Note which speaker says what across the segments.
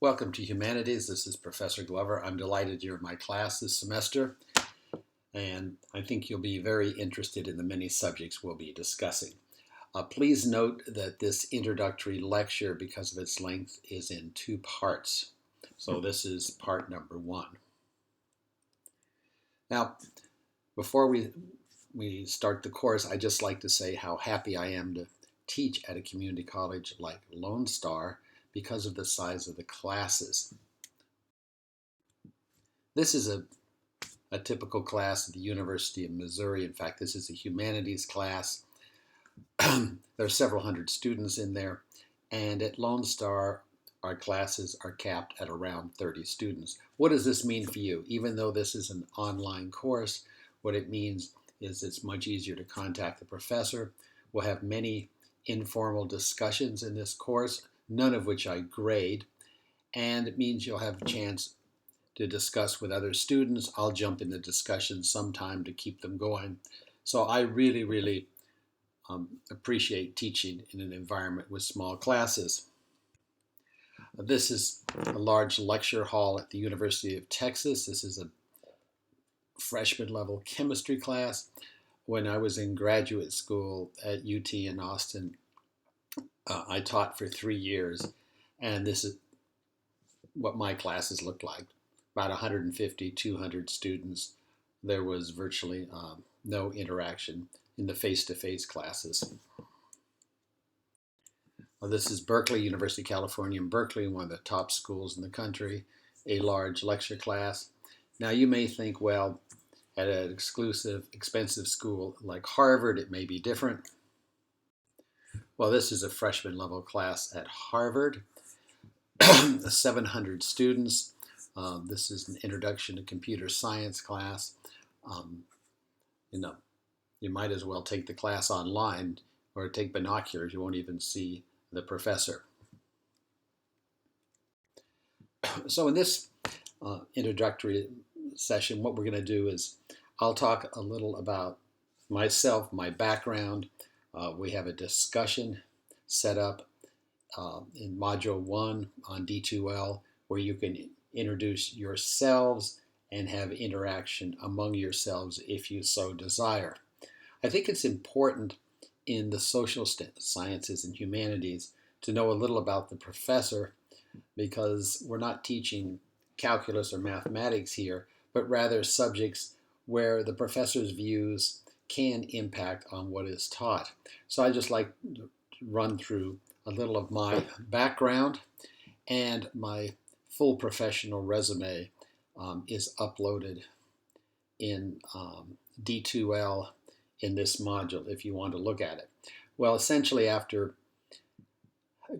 Speaker 1: Welcome to Humanities. This is Professor Glover. I'm delighted you're in my class this semester, and I think you'll be very interested in the many subjects we'll be discussing. Please note that this introductory lecture, because of its length, is in two parts. So this is part number one. Now, before we start the course, I'd just like to say how happy I am to teach at a community college like Lone Star because of the size of the classes. This is a typical class at the University of Missouri. In fact, this is a humanities class. There are several hundred students in there, and at Lone Star, our classes are capped at around 30 students. What does this mean for you? Even though this is an online course, what it means is it's much easier to contact the professor. We'll have many informal discussions in this course, none of which I grade, and it means you'll have a chance to discuss with other students. I'll jump in the discussion sometime to keep them going. So I really appreciate teaching in an environment with small classes. This is a large lecture hall at the University of Texas. This is a freshman level chemistry class. When I was in graduate school at UT in Austin, I taught for 3 years, and this is what my classes looked like. About 150, 200 students. There was virtually no interaction in the face-to-face classes. This is Berkeley, University of California in Berkeley, one of the top schools in the country, a large lecture class. Now you may think, well, at an exclusive, expensive school like Harvard, it may be different. Well, this is a freshman level class at Harvard, 700 students. This is an introduction to computer science class. You might as well take the class online or take binoculars. You won't even see the professor. So in this introductory session, what we're going to do is I'll talk a little about myself, my background. We have a discussion set up in Module 1 on D2L where you can introduce yourselves and have interaction among yourselves if you so desire. I think it's important in the social sciences and humanities to know a little about the professor, because we're not teaching calculus or mathematics here, but rather subjects where the professor's views can impact on what is taught. So I just like to run through a little of my background, and my full professional resume is uploaded in D2L in this module if you want to look at it. Well, essentially after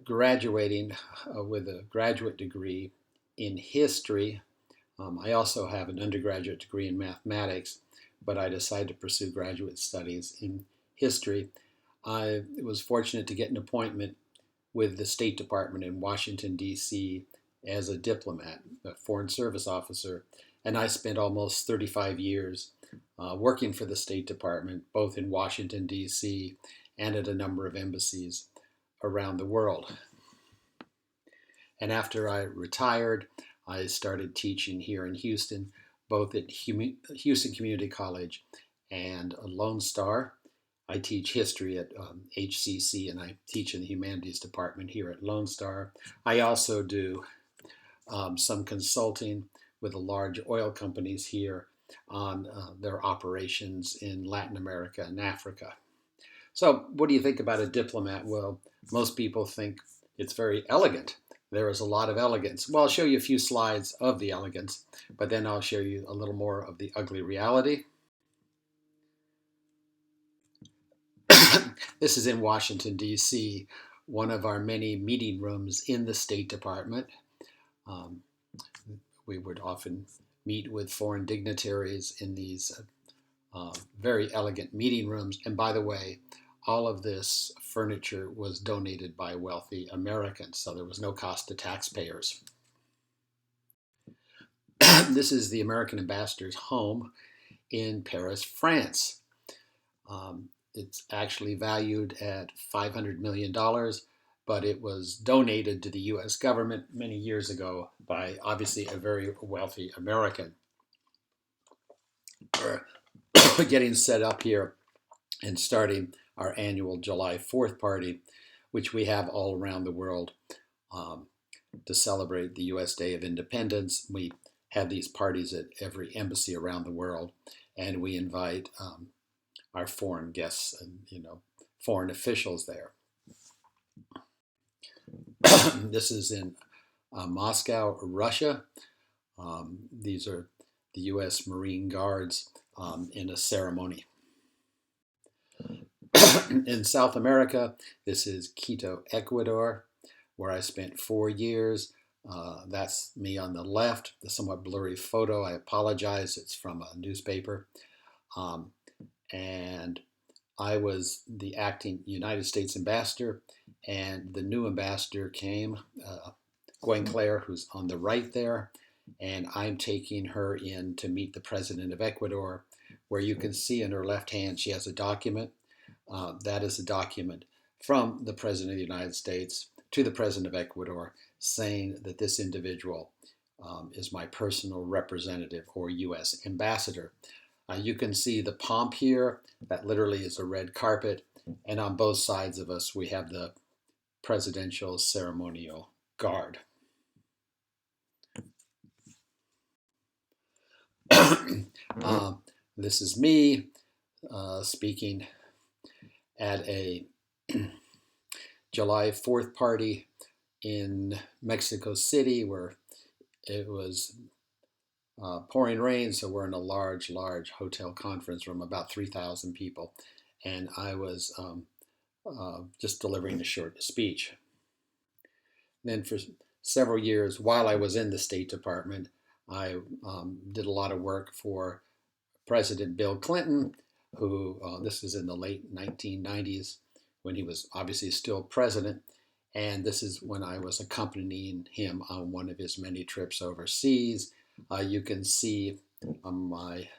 Speaker 1: graduating with a graduate degree in history, I also have an undergraduate degree in mathematics, but I decided to pursue graduate studies in history. I was fortunate to get an appointment with the State Department in Washington, D.C. as a diplomat, a foreign service officer, and I spent almost 35 years working for the State Department, both in Washington, D.C. and at a number of embassies around the world. And after I retired, I started teaching here in Houston, both at Houston Community College and Lone Star. I teach history at HCC, and I teach in the Humanities department here at Lone Star. I also do some consulting with the large oil companies here on their operations in Latin America and Africa. So what do you think about a diplomat? Well, most people think it's very elegant. There is a lot of elegance. Well, I'll show you a few slides of the elegance, but then I'll show you a little more of the ugly reality. This is in Washington, D.C., one of our many meeting rooms in the State Department. We would often meet with foreign dignitaries in these very elegant meeting rooms. And by the way, all of this furniture was donated by wealthy Americans, so there was no cost to taxpayers. This is the American ambassador's home in Paris, France. It's actually valued at $500 million. but it was donated to the U.S. government many years ago by obviously a very wealthy American. We're getting set up here and starting our annual July 4th party, which we have all around the world um, to celebrate the U.S. Day of Independence. We have these parties at every embassy around the world, and we invite our foreign guests and foreign officials there. This is in Moscow, Russia. These are the U.S. Marine Guards in a ceremony. In South America, this is Quito, Ecuador, where I spent 4 years. That's me on the left, the somewhat blurry photo. I apologize, it's from a newspaper. And I was the acting United States ambassador, and the new ambassador came, Gwen Claire, who's on the right there, and I'm taking her in to meet the president of Ecuador, where you can see in her left hand she has a document. That is a document from the president of the United States to the president of Ecuador saying that this individual is my personal representative or U.S. ambassador. You can see the pomp here. That literally is a red carpet. And on both sides of us, we have the presidential ceremonial guard. This is me speaking at a July 4th party in Mexico City, where it was pouring rain, so we're in a large hotel conference room, about 3,000 people, and I was just delivering a short speech. Then for several years, while I was in the State Department, I did a lot of work for President Bill Clinton, who, this was in the late 1990s, when he was obviously still president, and this is when I was accompanying him on one of his many trips overseas. You can see on my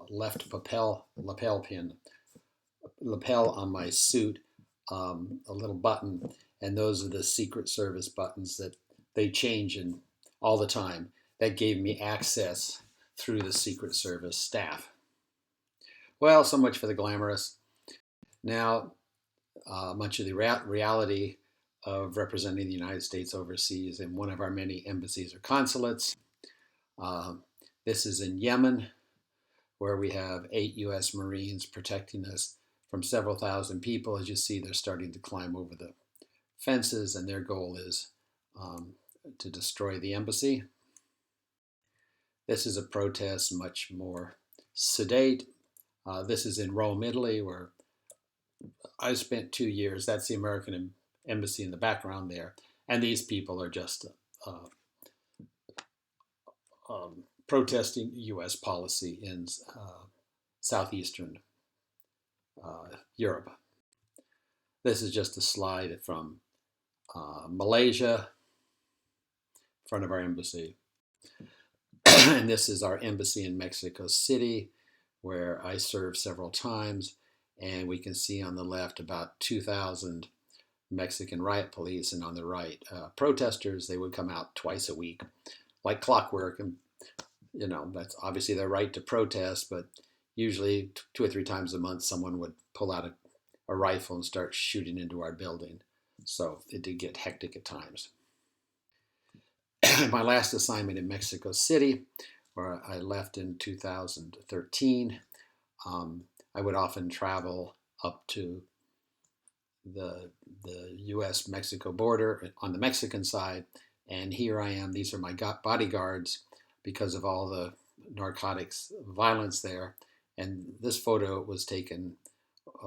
Speaker 1: left lapel on my suit, a little button, and those are the Secret Service buttons that they change in all the time. That gave me access through the Secret Service staff. Well, so much for the glamorous. Now, much of the reality of representing the United States overseas in one of our many embassies or consulates. This is in Yemen, where we have 8 U.S. Marines protecting us from several thousand people. As you see, they're starting to climb over the fences, and their goal is to destroy the embassy. This is a protest much more sedate. This is in Rome, Italy, where I spent 2 years. That's the American embassy in the background there. And these people are just protesting U.S. policy in southeastern Europe. This is just a slide from Malaysia, in front of our embassy. And this is our embassy in Mexico City, where I served several times. And we can see on the left about 2,000 Mexican riot police, and on the right, protesters. They would come out twice a week, like clockwork. And, that's obviously their right to protest, but usually 2 or 3 times a month, someone would pull out a rifle and start shooting into our building. So it did get hectic at times. My last assignment in Mexico City, where I left in 2013, I would often travel up to the U.S.-Mexico border on the Mexican side, and here I am. These are my bodyguards because of all the narcotics violence there. And this photo was taken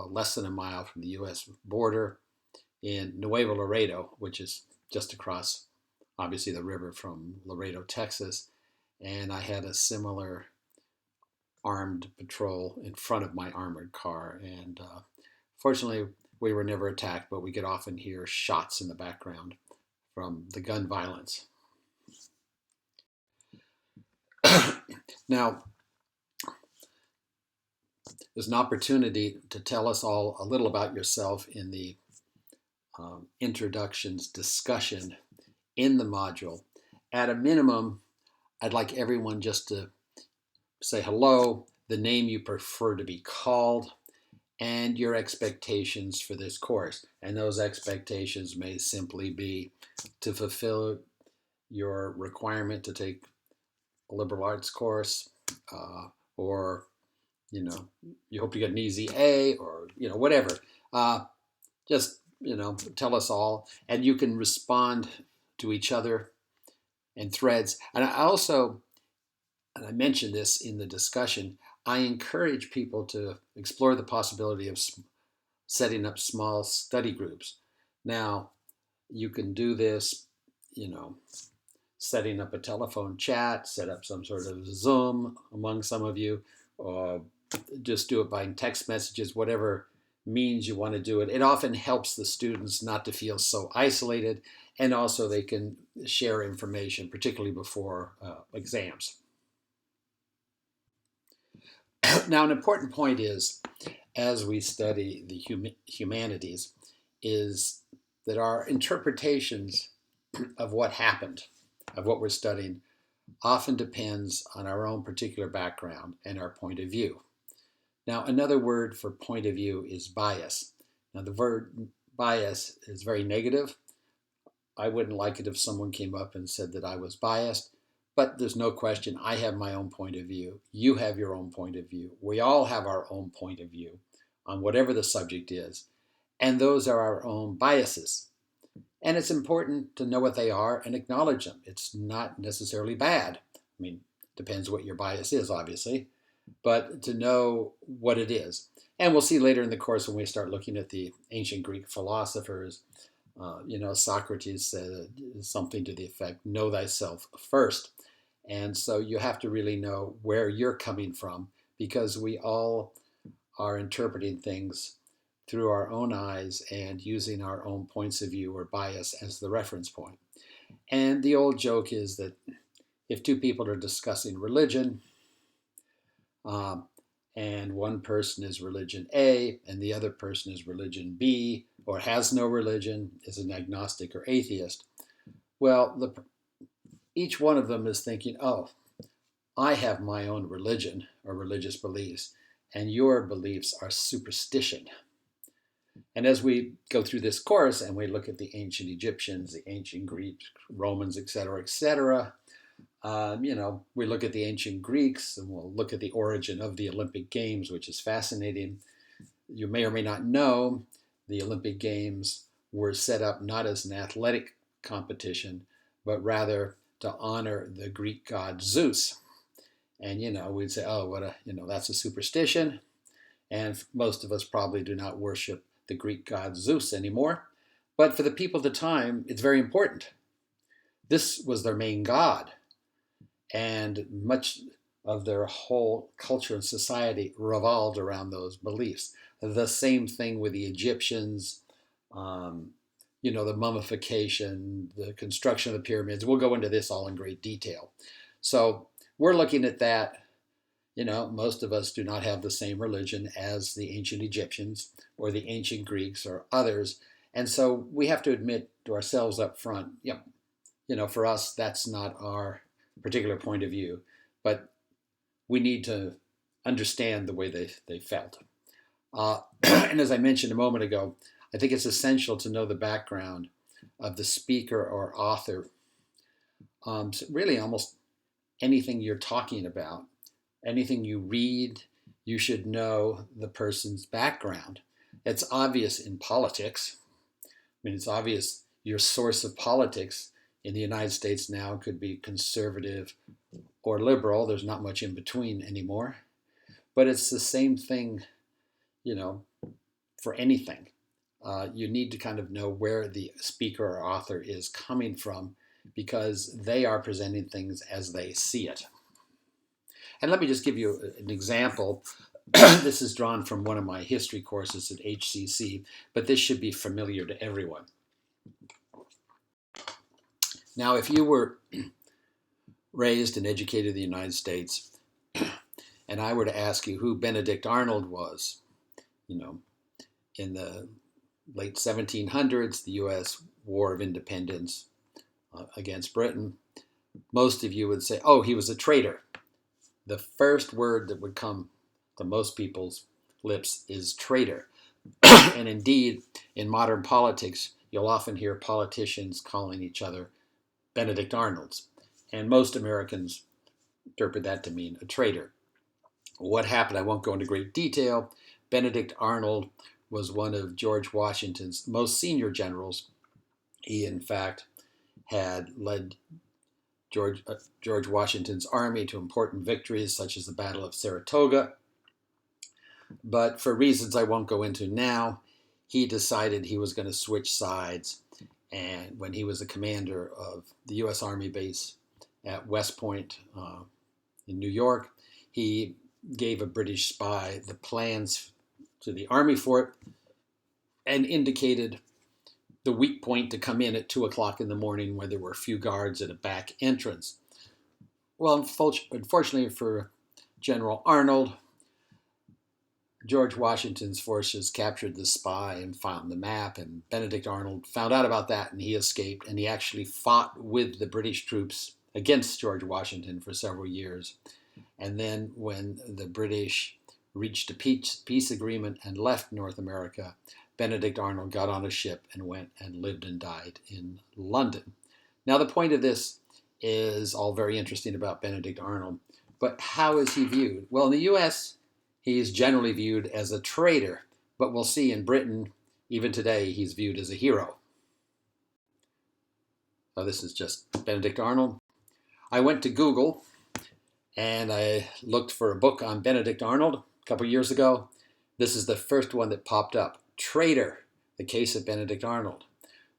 Speaker 1: less than a mile from the U.S. border in Nuevo Laredo, which is just across, obviously, the river from Laredo, Texas. And I had a similar armed patrol in front of my armored car. And fortunately, we were never attacked, but we could often hear shots in the background from the gun violence. Now, there's an opportunity to tell us all a little about yourself in the introductions discussion in the module. At a minimum, I'd like everyone just to say hello, the name you prefer to be called, and your expectations for this course. And those expectations may simply be to fulfill your requirement to take a liberal arts course, or you hope to get an easy A, or whatever. Just tell us all, and you can respond to each other in threads. And I also, and I mentioned this in the discussion, I encourage people to explore the possibility of setting up small study groups. Now, you can do this, setting up a telephone chat, set up some sort of Zoom among some of you, or just do it by text messages, whatever means you want to do it. It often helps the students not to feel so isolated, and also they can share information, particularly before exams. Now, an important point is, as we study the humanities, is that our interpretations of what happened, of what we're studying, often depends on our own particular background and our point of view. Now, another word for point of view is bias. Now, the word bias is very negative. I wouldn't like it if someone came up and said that I was biased, but there's no question I have my own point of view. You have your own point of view. We all have our own point of view on whatever the subject is, and those are our own biases. And it's important to know what they are and acknowledge them. It's not necessarily bad. I mean, depends what your bias is, obviously, but to know what it is. And we'll see later in the course when we start looking at the ancient Greek philosophers, Socrates said something to the effect, know thyself first. And so you have to really know where you're coming from, because we all are interpreting things through our own eyes and using our own points of view or bias as the reference point. And the old joke is that if two people are discussing religion, and one person is religion A and the other person is religion B, or has no religion, is an agnostic or atheist, well, each one of them is thinking, oh, I have my own religion or religious beliefs, and your beliefs are superstition. And as we go through this course and we look at the ancient Egyptians, the ancient Greeks, Romans, etc., we look at the ancient Greeks, and we'll look at the origin of the Olympic Games, which is fascinating. You may or may not know the Olympic Games were set up not as an athletic competition, but rather to honor the Greek god Zeus. And, we'd say, oh, that's a superstition. And most of us probably do not worship the Greek god Zeus anymore. But for the people at the time, it's very important. This was their main god. And much of their whole culture and society revolved around those beliefs. The same thing with the Egyptians, the mummification, the construction of the pyramids. We'll go into this all in great detail. So we're looking at that. Most of us do not have the same religion as the ancient Egyptians or the ancient Greeks or others. And so we have to admit to ourselves up front, for us, that's not our particular point of view, but we need to understand the way they felt. And as I mentioned a moment ago, I think it's essential to know the background of the speaker or author. Really, almost anything you're talking about, anything you read, you should know the person's background. It's obvious in politics. It's obvious your source of politics in the United States now could be conservative or liberal. There's not much in between anymore. But it's the same thing, for anything. You need to kind of know where the speaker or author is coming from, because they are presenting things as they see it. And let me just give you an example. This is drawn from one of my history courses at HCC, but this should be familiar to everyone. Now, if you were raised and educated in the United States, and I were to ask you who Benedict Arnold was, in the late 1700s, the U.S. War of Independence against Britain, most of you would say, oh, he was a traitor. The first word that would come to most people's lips is traitor. And indeed, in modern politics, you'll often hear politicians calling each other Benedict Arnolds. And most Americans interpret that to mean a traitor. What happened, I won't go into great detail. Benedict Arnold was one of George Washington's most senior generals. He, in fact, had led George Washington's army to important victories such as the Battle of Saratoga. But for reasons I won't go into now, he decided he was going to switch sides. And when he was the commander of the U.S. Army base at West Point in New York, he gave a British spy the plans to the Army fort and indicated the weak point to come in at 2 o'clock in the morning when there were a few guards at a back entrance. Well, unfortunately for General Arnold, George Washington's forces captured the spy and found the map, and Benedict Arnold found out about that and he escaped, and he actually fought with the British troops against George Washington for several years. And then when the British reached a peace agreement and left North America, Benedict Arnold got on a ship and went and lived and died in London. Now, the point of this is all very interesting about Benedict Arnold, but how is he viewed? Well, in the U.S., he is generally viewed as a traitor, but we'll see in Britain, even today, he's viewed as a hero. So this is just Benedict Arnold. I went to Google and I looked for a book on Benedict Arnold a couple years ago. This is the first one that popped up, Traitor, The Case of Benedict Arnold.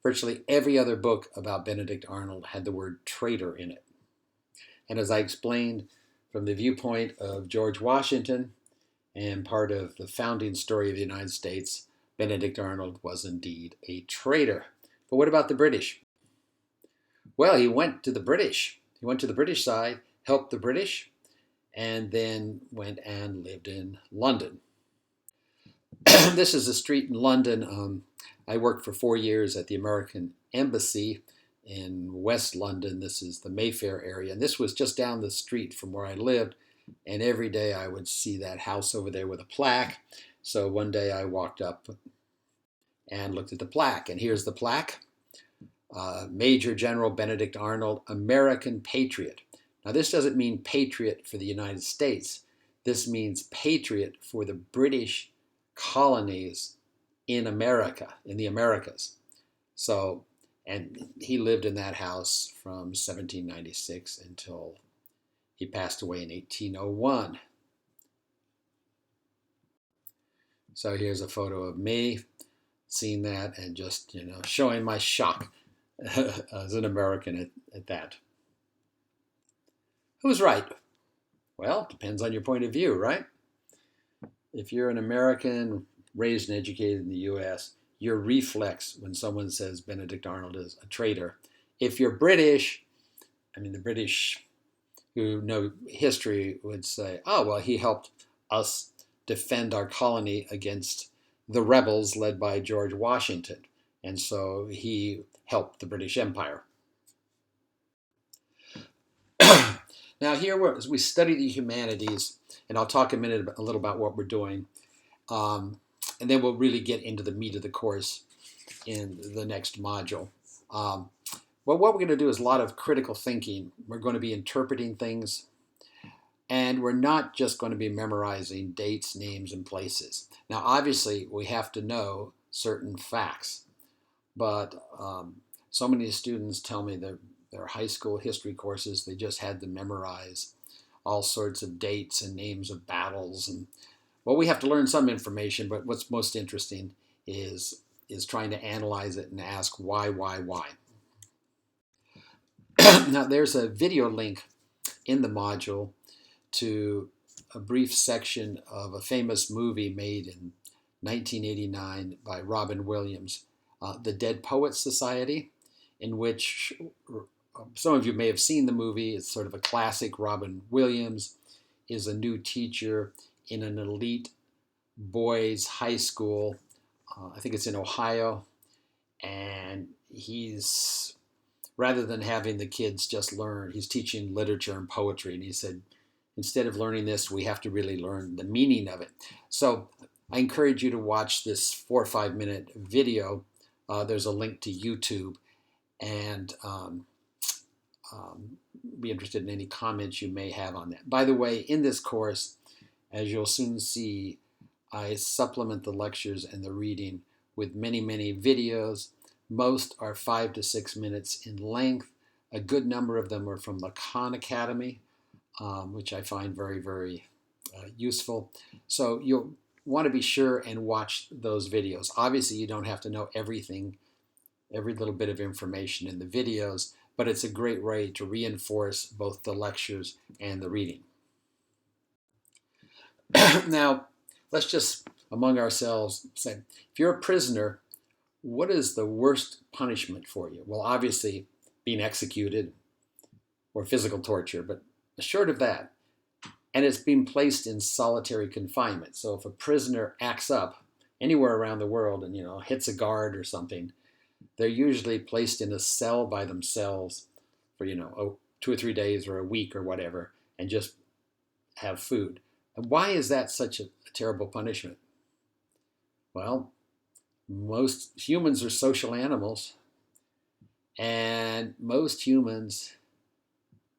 Speaker 1: Virtually every other book about Benedict Arnold had the word traitor in it. And as I explained, from the viewpoint of George Washington, and part of the founding story of the United States, Benedict Arnold was indeed a traitor. But what about the British? Well, he went to the British. He went to the British side, helped the British, and then went and lived in London. This is a street in London. I worked for 4 years at the American Embassy in West London. This is the Mayfair area, and this was just down the street from where I lived. And every day I would see that house over there with a plaque. So one day I walked up and looked at the plaque. And here's the plaque. Major General Benedict Arnold, American Patriot. Now this doesn't mean patriot for the United States. This means patriot for the British colonies in America, in the Americas. So, and he lived in that house from 1796 until he passed away in 1801. So here's a photo of me seeing that and just, showing my shock as an American at that. Who's right? Well, depends on your point of view, right? If you're an American raised and educated in the U.S., your reflex when someone says Benedict Arnold is a traitor. If you're British, the British who know history would say, oh, well, he helped us defend our colony against the rebels led by George Washington. And so he helped the British Empire. Now here, as we study the humanities, and I'll talk a little about what we're doing, and then we'll really get into the meat of the course in the next module. Well, what we're going to do is a lot of critical thinking. We're going to be interpreting things, and we're not just going to be memorizing dates, names, and places. Now, obviously, we have to know certain facts, but so many students tell me their high school history courses, they just had to memorize all sorts of dates and names of battles. And well, we have to learn some information, but what's most interesting is trying to analyze it and ask why. Now, there's a video link in the module to a brief section of a famous movie made in 1989 by Robin Williams, The Dead Poets Society, in which some of you may have seen the movie. It's sort of a classic. Robin Williams is a new teacher in an elite boys' high school I think it's in Ohio, and he's, rather than having the kids just learn, he's teaching literature and poetry. And he said, instead of learning this, we have to really learn the meaning of it. So I encourage you to watch this 4 or 5 minute video. There's a link to YouTube, and be interested in any comments you may have on that. By the way, in this course, as you'll soon see, I supplement the lectures and the reading with many, many videos. Most are 5 to 6 minutes in length. A good number of them are from the Khan Academy, which I find very, very useful. So you'll want to be sure and watch those videos. Obviously, you don't have to know everything, every little bit of information in the videos, but it's a great way to reinforce both the lectures and the reading. Now, let's just, among ourselves, say, if you're a prisoner, what is the worst punishment for you? Well, obviously, being executed or physical torture, but short of that, and it's being placed in solitary confinement. So if a prisoner acts up anywhere around the world and, hits a guard or something, they're usually placed in a cell by themselves for, 2 or 3 days or a week or whatever, and just have food. And why is that such a terrible punishment? Well, most humans are social animals, and most humans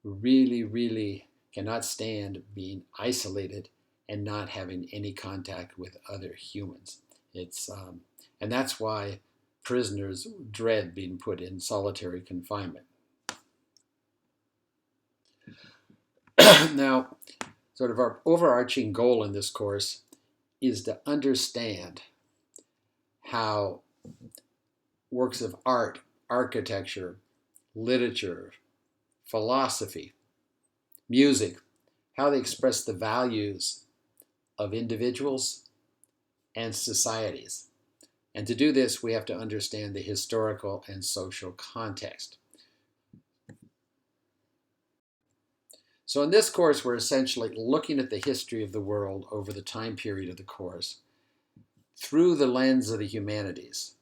Speaker 1: really, really cannot stand being isolated and not having any contact with other humans. And that's why prisoners dread being put in solitary confinement. Now, sort of our overarching goal in this course is to understand how works of art, architecture, literature, philosophy, music, how they express the values of individuals and societies. And to do this, we have to understand the historical and social context. So in this course, we're essentially looking at the history of the world over the time period of the course through the lens of the humanities.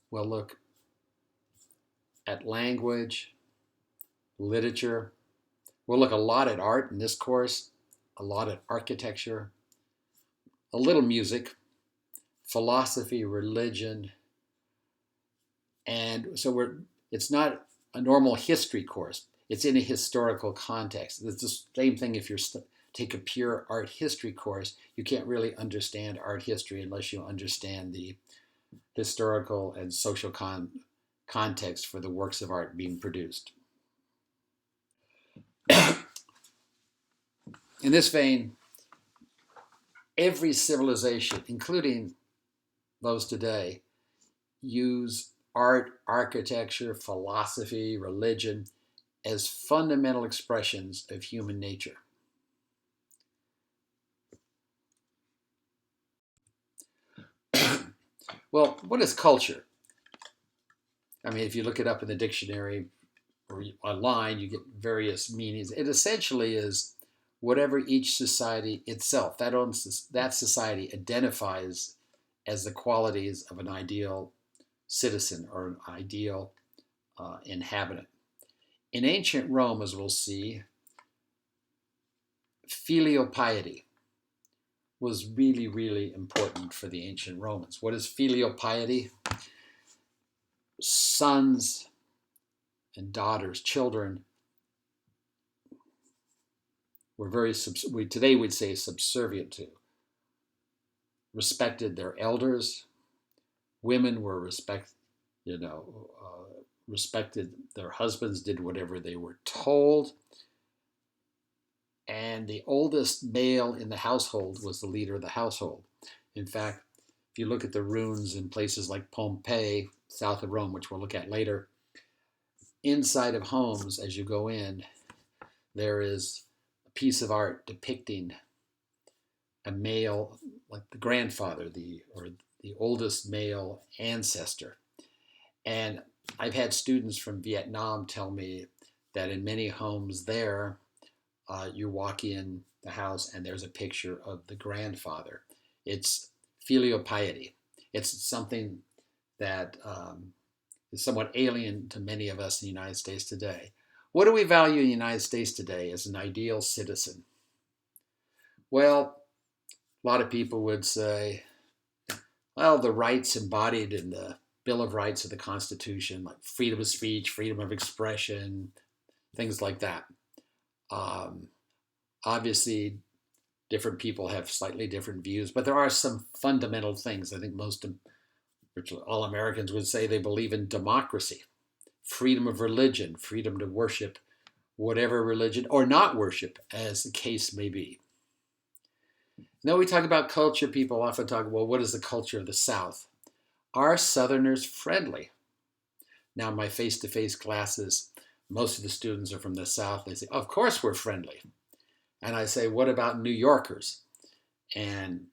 Speaker 1: We'll look at language, literature. We'll look a lot at art in this course, a lot at architecture, a little music, philosophy, religion. And so it's not a normal history course. It's in a historical context. It's the same thing if you take a pure art history course. You can't really understand art history unless you understand the historical and social context for the works of art being produced. In this vein, every civilization, including those today, use art, architecture, philosophy, religion as fundamental expressions of human nature. Well, what is culture? I mean, if you look it up in the dictionary or online, you get various meanings. It essentially is whatever each society itself, that society identifies as the qualities of an ideal citizen or an ideal inhabitant. In ancient Rome, as we'll see, filial piety was really, really important for the ancient Romans. What is filial piety? Sons and daughters, children, were today we'd say subservient to, respected their elders. Women were respected their husbands, did whatever they were told. And the oldest male in the household was the leader of the household. In fact, if you look at the ruins in places like Pompeii, south of Rome, which we'll look at later, inside of homes, as you go in, there is a piece of art depicting a male, like the grandfather, the oldest male ancestor. And I've had students from Vietnam tell me that in many homes there, you walk in the house and there's a picture of the grandfather. It's filial piety. It's something that is somewhat alien to many of us in the United States today. What do we value in the United States today as an ideal citizen? Well, a lot of people would say, well, the rights embodied in the Bill of Rights of the Constitution, like freedom of speech, freedom of expression, things like that. Um, Obviously, different people have slightly different views, but there are some fundamental things. I think virtually all Americans would say they believe in democracy, freedom of religion, freedom to worship whatever religion or not worship, as the case may be. Now we talk about culture. People often talk, well, what is the culture of the South? Are Southerners friendly? Now, in my face-to-face classes, most of the students are from the South. They say, of course we're friendly. And I say, what about New Yorkers? And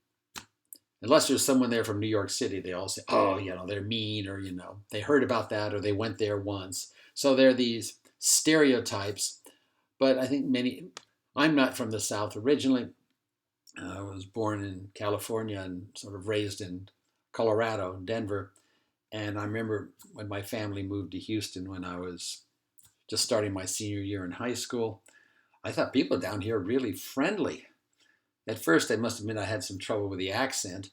Speaker 1: unless there's someone there from New York City, they all say, oh, they're mean, or, they heard about that, or they went there once. So there are these stereotypes. But I think I'm not from the South originally. I was born in California and sort of raised in Colorado, Denver. And I remember when my family moved to Houston when I was just starting my senior year in high school, I thought people down here are really friendly. At first, I must admit I had some trouble with the accent.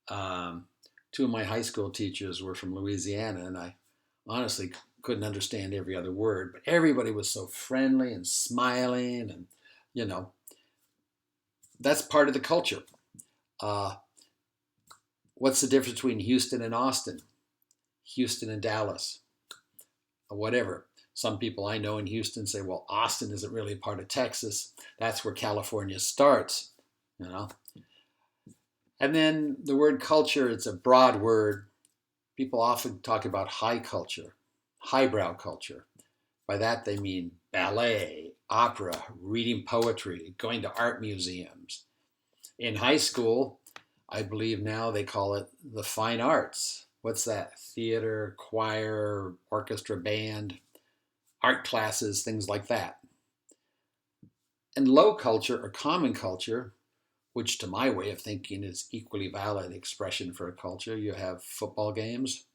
Speaker 1: Two of my high school teachers were from Louisiana, and I honestly couldn't understand every other word. But everybody was so friendly and smiling, and, that's part of the culture. What's the difference between Houston and Austin? Houston and Dallas? Whatever. Some people I know in Houston say, well, Austin isn't really part of Texas. That's where California starts, And then the word culture, it's a broad word. People often talk about high culture, highbrow culture. By that they mean ballet, opera, reading poetry, going to art museums. In high school, I believe now they call it the fine arts. What's that? Theater, choir, orchestra, band, art classes, things like that. And low culture or common culture, which to my way of thinking is equally valid expression for a culture, you have football games.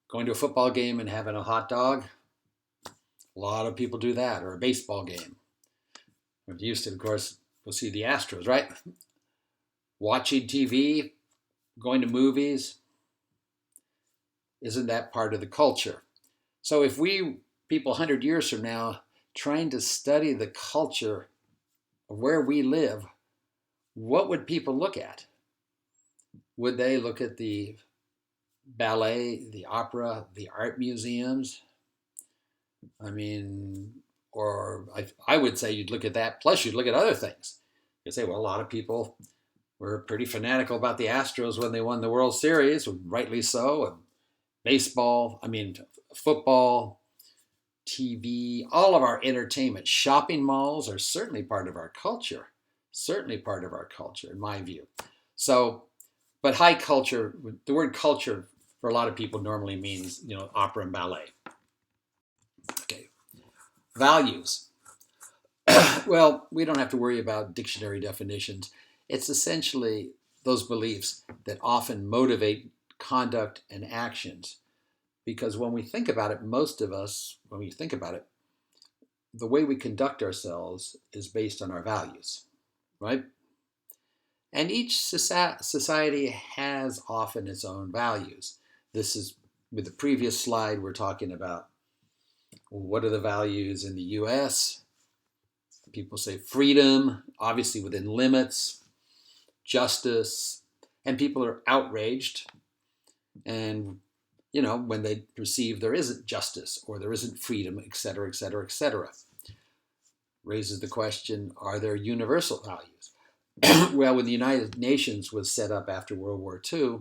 Speaker 1: Going to a football game and having a hot dog, a lot of people do that, or a baseball game. In Houston, of course, we'll see the Astros, right? Watching TV, going to movies, isn't that part of the culture? So if we, people 100 years from now, trying to study the culture of where we live, what would people look at? Would they look at the ballet, the opera, the art museums? Or I would say you'd look at that, plus you'd look at other things. You'd say, well, a lot of people were pretty fanatical about the Astros when they won the World Series, rightly so. And football, TV, all of our entertainment, shopping malls are certainly part of our culture. Certainly part of our culture, in my view. So, but high culture, the word culture for a lot of people normally means, opera and ballet. Okay. Values. Well, we don't have to worry about dictionary definitions. It's essentially those beliefs that often motivate conduct and actions. Because when we think about it, most of us, when we think about it, the way we conduct ourselves is based on our values, right? And each society has often its own values. This is, with the previous slide, we're talking about what are the values in the US? People say freedom, obviously within limits, justice, and people are outraged. And, when they perceive there isn't justice or there isn't freedom, et cetera, et cetera, et cetera. Raises the question, are there universal values? Well, when the United Nations was set up after World War II,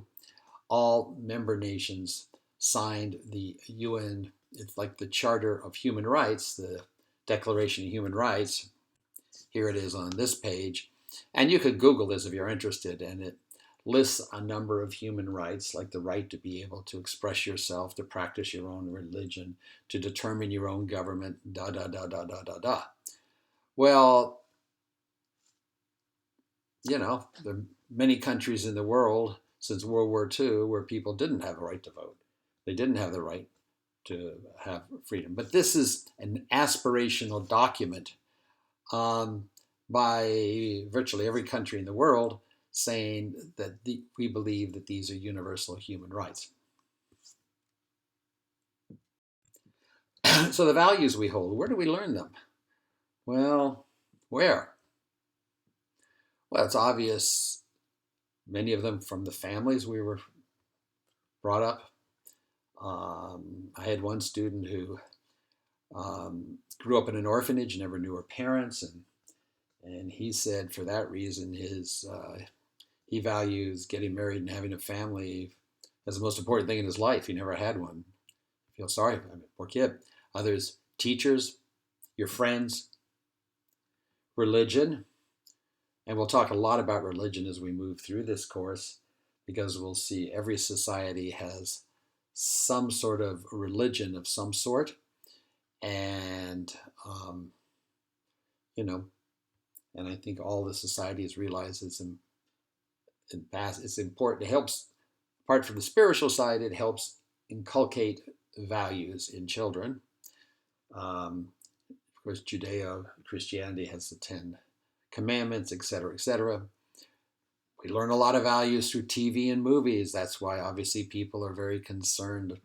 Speaker 1: all member nations signed the UN, it's like the Charter of Human Rights, the Declaration of Human Rights. Here it is on this page. And you could Google this if you're interested, and it lists a number of human rights, like the right to be able to express yourself, to practice your own religion, to determine your own government, da, da, da, da, da, da, da. Well, the many countries in the world since World War II where people didn't have a right to vote. They didn't have the right to have freedom. But this is an aspirational document by virtually every country in the world saying that we believe that these are universal human rights. So the values we hold, where do we learn them? Well, where? Well, it's obvious, many of them from the families we were brought up. I had one student who grew up in an orphanage, never knew her parents, and he said for that reason he values getting married and having a family as the most important thing in his life. He never had one. I feel sorry for him, poor kid. Others, teachers, your friends, religion, and we'll talk a lot about religion as we move through this course, because we'll see every society has some sort of religion of some sort, and and I think all the societies realize it's important. It helps, apart from the spiritual side, it helps inculcate values in children. Of course, Judeo-Christianity has the 10 Commandments, etc., etc. We learn a lot of values through TV and movies. That's why obviously people are very concerned,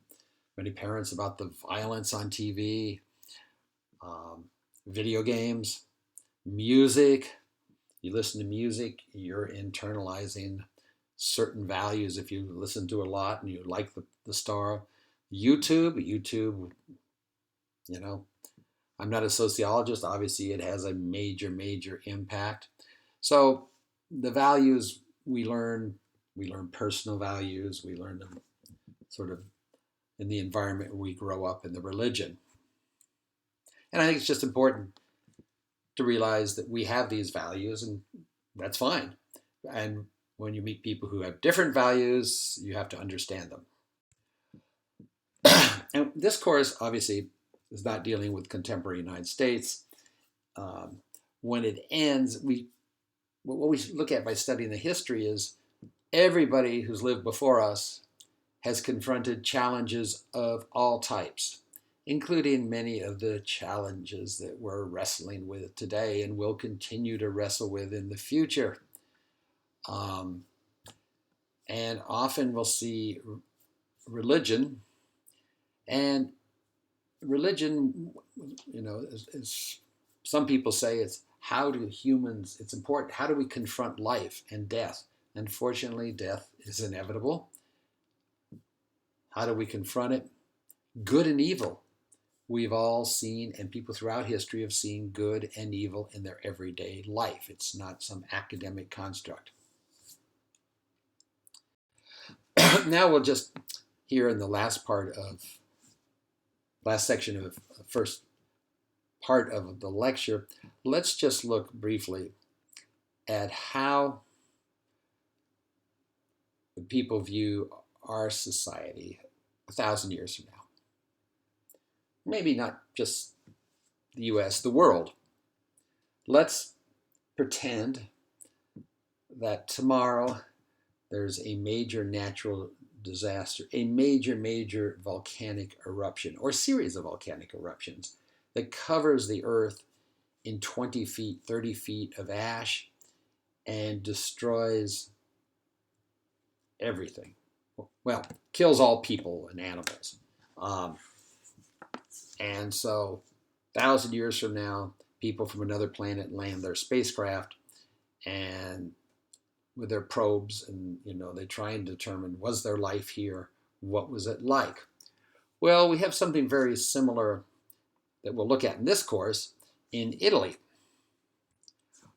Speaker 1: many parents, about the violence on TV, video games, music. You listen to music, you're internalizing certain values if you listen to a lot and you like the star. YouTube, I'm not a sociologist. Obviously, it has a major, major impact. So the values we learn personal values, we learn them sort of in the environment where we grow up, in the religion. And I think it's just important to realize that we have these values, and that's fine. And when you meet people who have different values, you have to understand them. And this course, obviously, is not dealing with contemporary United States. When it ends, what we look at by studying the history is everybody who's lived before us has confronted challenges of all types, including many of the challenges that we're wrestling with today and will continue to wrestle with in the future. And often we'll see religion, and religion, as some people say, it's important, how do we confront life and death? Unfortunately, death is inevitable. How do we confront it? Good and evil. We've all seen, and people throughout history have seen, good and evil in their everyday life. It's not some academic construct. Now we'll just, here in the last section of the first part of the lecture, let's just look briefly at how people view our society 1,000 years from now. Maybe not just the US, the world. Let's pretend that tomorrow there's a major natural disaster, a major volcanic eruption or series of volcanic eruptions that covers the earth in 20 feet, 30 feet of ash and destroys everything. Well, kills all people and animals. And so 1,000 years from now, people from another planet land their spacecraft and with their probes, and they try and determine, was there life here? What was it like? Well, we have something very similar that we'll look at in this course in Italy.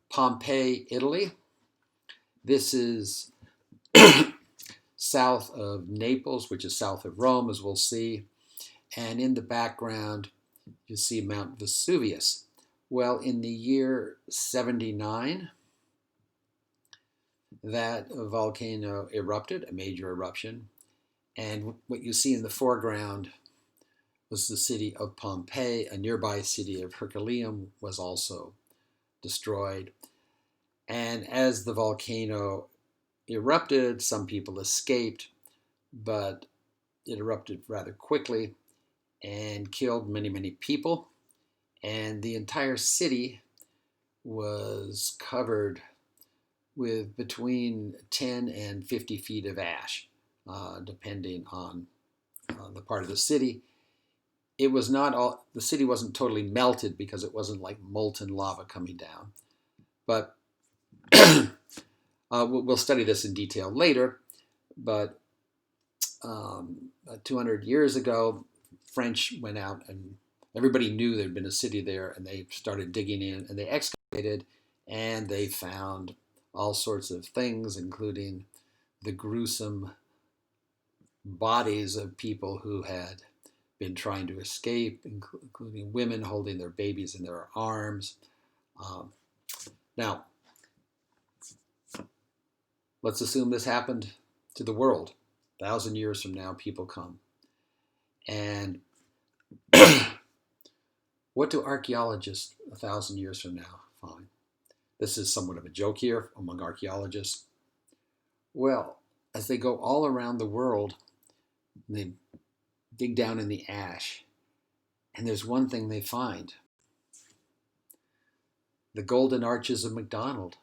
Speaker 1: Pompeii, Italy. This is south of Naples, which is south of Rome, as we'll see. And in the background, you see Mount Vesuvius. Well, in the year 79, that volcano erupted, a major eruption. And what you see in the foreground was the city of Pompeii. A nearby city of Herculaneum was also destroyed. And as the volcano erupted. Some people escaped, but it erupted rather quickly and killed many, many people. And the entire city was covered with between 10 and 50 feet of ash, depending on the part of the city. It was not all, the city wasn't totally melted because it wasn't like molten lava coming down. But we'll study this in detail later. But 200 years ago, French went out and everybody knew there'd been a city there, and they started digging in and they excavated and they found all sorts of things, including the gruesome bodies of people who had been trying to escape, including women holding their babies in their arms. Now, let's assume this happened to the world. 1,000 years from now, people come. And what do archaeologists 1,000 years from now find? This is somewhat of a joke here among archaeologists. Well, as they go all around the world, they dig down in the ash, and there's one thing they find. The golden arches of McDonald's.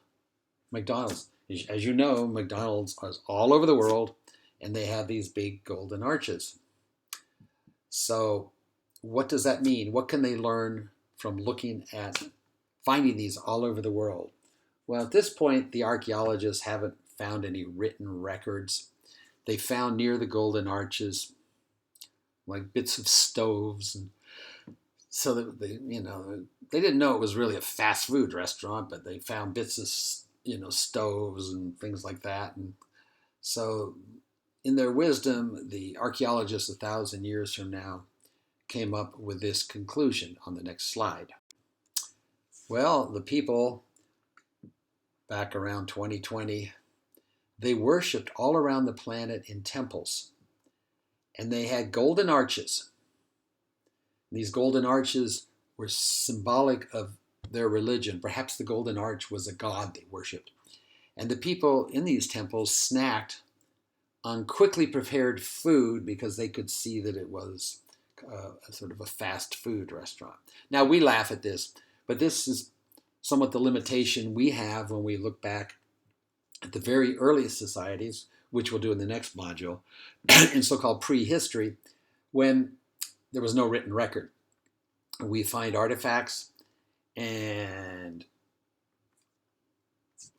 Speaker 1: As you know, McDonald's is all over the world, and they have these big golden arches. So what does that mean? What can they learn from looking at finding these all over the world? Well, at this point, the archaeologists haven't found any written records. They found near the golden arches like bits of stoves, and so that they didn't know it was really a fast food restaurant, but they found bits of stoves and things like that. And so in their wisdom, the archaeologists 1,000 years from now came up with this conclusion on the next slide. Well, the people back around 2020, they worshipped all around the planet in temples, and they had golden arches. These golden arches were symbolic of their religion. Perhaps the golden arch was a god they worshipped. And the people in these temples snacked on quickly prepared food because they could see that it was a sort of a fast food restaurant. Now, we laugh at this, but this is somewhat the limitation we have when we look back at the very earliest societies, which we'll do in the next module, in so-called prehistory, when there was no written record. We find artifacts, and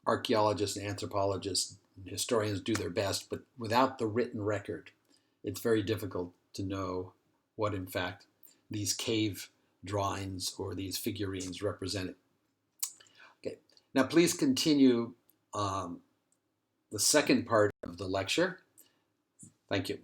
Speaker 1: archaeologists and anthropologists and historians do their best, but without the written record, it's very difficult to know what, in fact, these cave drawings or these figurines represented. Okay, now please continue the second part of the lecture. Thank you.